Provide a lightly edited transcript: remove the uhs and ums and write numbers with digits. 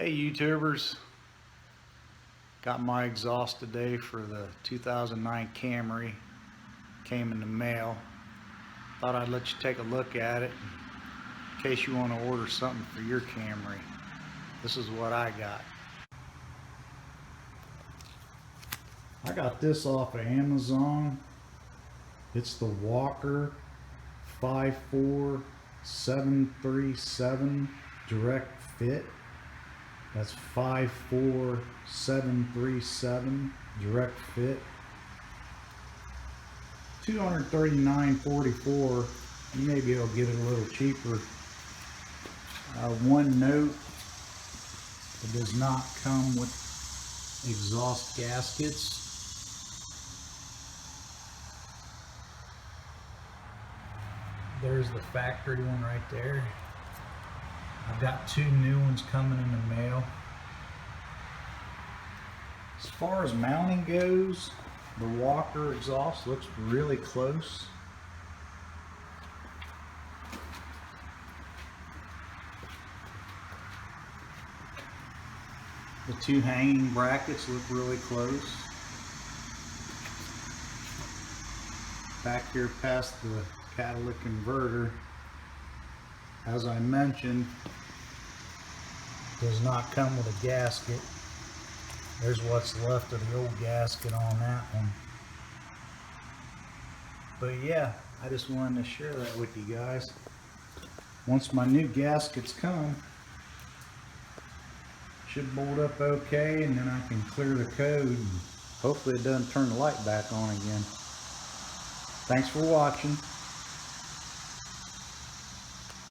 Hey YouTubers, got my exhaust today for the 2009 Camry. Came in the mail. Thought I'd let you take a look at it in case you want to order something for your Camry. This is what I got. I got this off of Amazon. It's the Walker 54737 direct fit. That's 54737 direct fit. $239.44. You may be able to get it a little cheaper. One note: it does not come with exhaust gaskets. There's the factory one right there. I've got two new ones coming in the mail. As far as mounting goes, the Walker exhaust looks really close. The two hanging brackets look really close. Back here past the catalytic converter, as I mentioned, does not come with a gasket. There's what's left of the old gasket on that one. But yeah, I just wanted to share that with you guys. Once my new gaskets come, should bolt up okay, and then I can clear the code and hopefully it doesn't turn the light back on again. Thanks for watching.